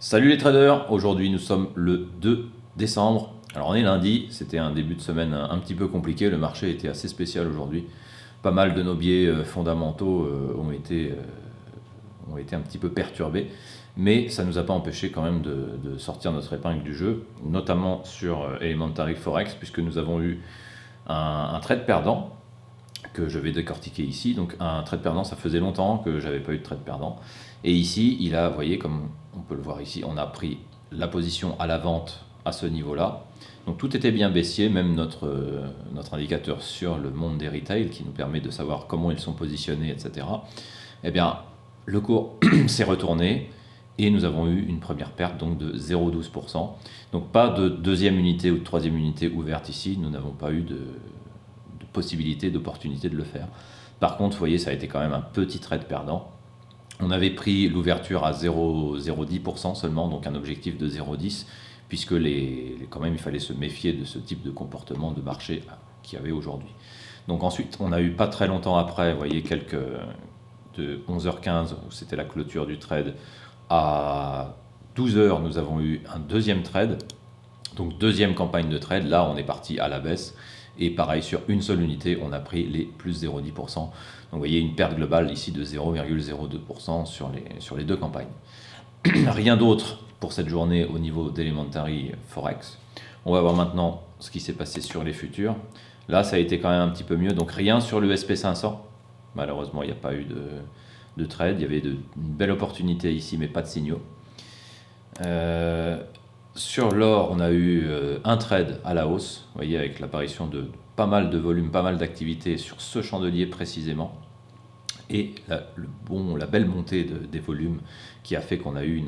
Salut les traders, aujourd'hui nous sommes le 2 décembre. Alors on est lundi, c'était un début de semaine un petit peu compliqué, le marché était assez spécial aujourd'hui. Pas mal de nos biais fondamentaux ont été un petit peu perturbés, mais ça ne nous a pas empêché quand même de sortir notre épingle du jeu, notamment sur Elementary Forex, puisque nous avons eu un trade perdant que je vais décortiquer ici. Donc un trade perdant, ça faisait longtemps que j'avais pas eu de trade perdant. Et ici, il a, vous voyez, comme on peut le voir ici, on a pris la position à la vente à ce niveau-là. Donc tout était bien baissier, même notre indicateur sur le monde des retail qui nous permet de savoir comment ils sont positionnés, etc. Eh bien, le cours s'est retourné et nous avons eu une première perte donc de 0,12%. Donc pas de deuxième unité ou de troisième unité ouverte ici, nous n'avons pas eu de possibilité, d'opportunité de le faire. Par contre, vous voyez, ça a été quand même un petit trade perdant. On avait pris l'ouverture à 0,10% seulement, donc un objectif de 0,10, puisque quand même il fallait se méfier de ce type de comportement de marché qu'il y avait aujourd'hui. Donc ensuite, on a eu pas très longtemps après, vous voyez, de 11h15, où c'était la clôture du trade, à 12h, nous avons eu un deuxième trade, donc deuxième campagne de trade, là on est parti à la baisse. Et pareil, sur une seule unité, on a pris les plus 0,10%. Donc vous voyez une perte globale ici de 0,02% sur les deux campagnes. Rien d'autre pour cette journée au niveau d'Elementary Forex. On va voir maintenant ce qui s'est passé sur les futurs. Là, ça a été quand même un petit peu mieux. Donc rien sur le SP500. Malheureusement, il n'y a pas eu de trade. Il y avait une belle opportunité ici, mais pas de signaux. Sur l'or, on a eu un trade à la hausse, vous voyez, avec l'apparition de pas mal de volume, pas mal d'activité sur ce chandelier précisément. Et la belle montée des volumes qui a fait qu'on a eu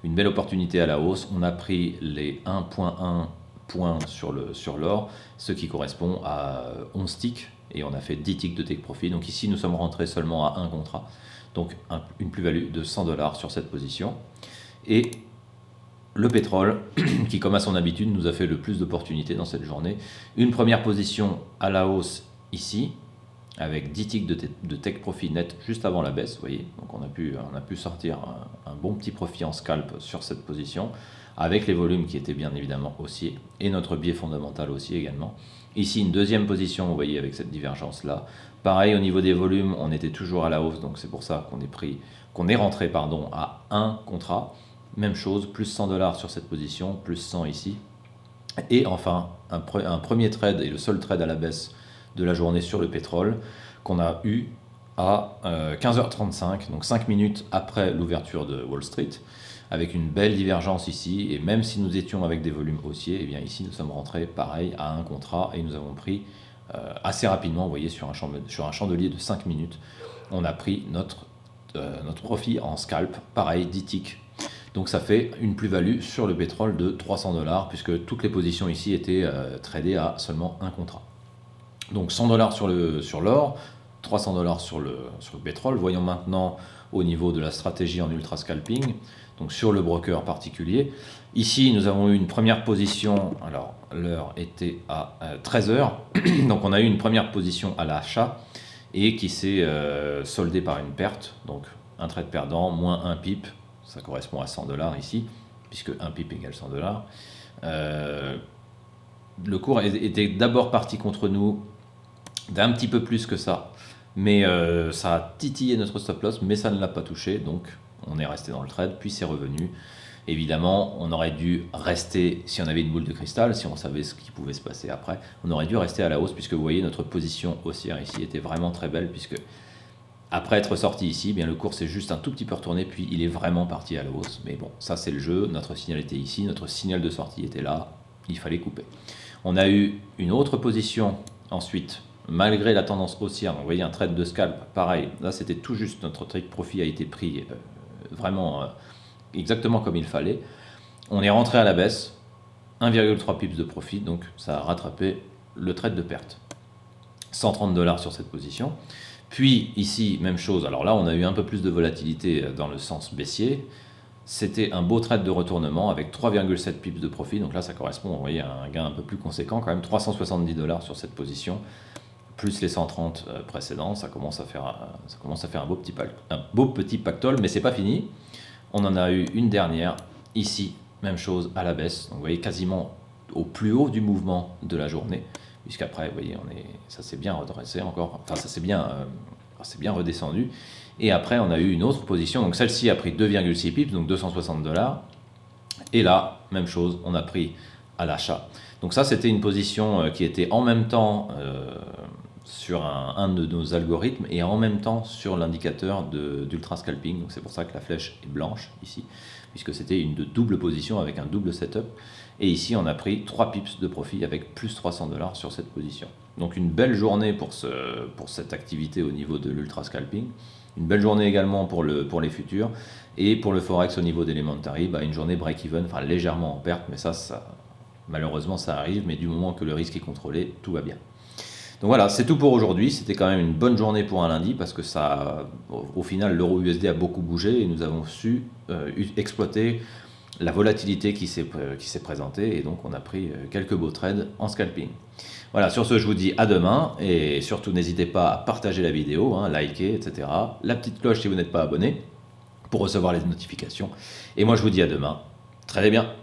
une belle opportunité à la hausse. On a pris les 1,1 points sur l'or, ce qui correspond à 11 ticks, et on a fait 10 ticks de take profit. Donc ici, nous sommes rentrés seulement à un contrat, donc une plus-value de 100 $ sur cette position. Et le pétrole, qui comme à son habitude nous a fait le plus d'opportunités dans cette journée. Une première position à la hausse ici, avec 10 ticks de take profit net juste avant la baisse, vous voyez. Donc on a pu sortir un bon petit profit en scalp sur cette position, avec les volumes qui étaient bien évidemment haussiers, et notre biais fondamental aussi également. Ici une deuxième position, vous voyez, avec cette divergence là. Pareil, au niveau des volumes, on était toujours à la hausse, donc c'est pour ça qu'on est rentré à un contrat. Même chose, plus 100 $ sur cette position, plus 100 ici. Et enfin, un premier trade et le seul trade à la baisse de la journée sur le pétrole qu'on a eu à 15h35, donc 5 minutes après l'ouverture de Wall Street, avec une belle divergence ici. Et même si nous étions avec des volumes haussiers, et bien ici nous sommes rentrés pareil à un contrat et nous avons pris assez rapidement, vous voyez, sur un chandelier de 5 minutes, on a pris notre profit en scalp, pareil, 10 ticks. Donc ça fait une plus-value sur le pétrole de 300 $, puisque toutes les positions ici étaient tradées à seulement un contrat. Donc 100 $ sur l'or, 300 $ sur le pétrole. Voyons maintenant au niveau de la stratégie en ultra scalping, donc sur le broker particulier. Ici, nous avons eu une première position, alors l'heure était à 13h, donc on a eu une première position à l'achat et qui s'est soldée par une perte, donc un trade perdant, moins un pip. Ça correspond à 100 $ ici, puisque 1 pip égale 100 $. Le cours était d'abord parti contre nous d'un petit peu plus que ça, mais ça a titillé notre stop loss, mais ça ne l'a pas touché, donc on est resté dans le trade, puis c'est revenu. Évidemment, on aurait dû rester, si on avait une boule de cristal, si on savait ce qui pouvait se passer après, on aurait dû rester à la hausse, puisque vous voyez, notre position haussière ici était vraiment très belle, puisque après être sorti ici, bien le cours s'est juste un tout petit peu retourné, puis il est vraiment parti à la hausse. Mais bon, ça c'est le jeu, notre signal était ici, notre signal de sortie était là, il fallait couper. On a eu une autre position ensuite, malgré la tendance haussière, vous voyez un trade de scalp, pareil, là c'était tout juste, notre trade profit a été pris vraiment exactement comme il fallait. On est rentré à la baisse, 1,3 pips de profit, donc ça a rattrapé le trade de perte. 130 $ sur cette position. Puis ici, même chose, alors là on a eu un peu plus de volatilité dans le sens baissier. C'était un beau trade de retournement avec 3,7 pips de profit, donc là ça correspond, vous voyez, à un gain un peu plus conséquent, quand même 370 $ sur cette position, plus les 130 précédents, ça commence à faire un beau petit pactole, mais c'est pas fini. On en a eu une dernière Ici, même chose à la baisse. Donc vous voyez quasiment au plus haut du mouvement de la journée, puisqu'après, vous voyez, ça s'est bien redressé encore, enfin ça s'est bien redescendu. Et après, on a eu une autre position. Donc celle-ci a pris 2,6 pips, donc $260. Et là, même chose, on a pris à l'achat. Donc ça, c'était une position qui était en même temps sur un de nos algorithmes et en même temps sur l'indicateur d'ultra scalping. Donc c'est pour ça que la flèche est blanche ici, puisque c'était une double position avec un double setup. Et ici, on a pris 3 pips de profit avec plus $300 sur cette position. Donc une belle journée pour cette activité au niveau de l'ultra scalping. Une belle journée également pour les futurs. Et pour le Forex au niveau d'Elementary, une journée break-even, enfin légèrement en perte, mais ça, malheureusement ça arrive, mais du moment que le risque est contrôlé, tout va bien. Donc voilà, c'est tout pour aujourd'hui. C'était quand même une bonne journée pour un lundi parce que au final, l'euro USD a beaucoup bougé et nous avons su exploiter la volatilité qui s'est présentée et donc on a pris quelques beaux trades en scalping. Voilà, sur ce, je vous dis à demain et surtout n'hésitez pas à partager la vidéo, liker, etc. La petite cloche si vous n'êtes pas abonné pour recevoir les notifications. Et moi, je vous dis à demain. Très bien.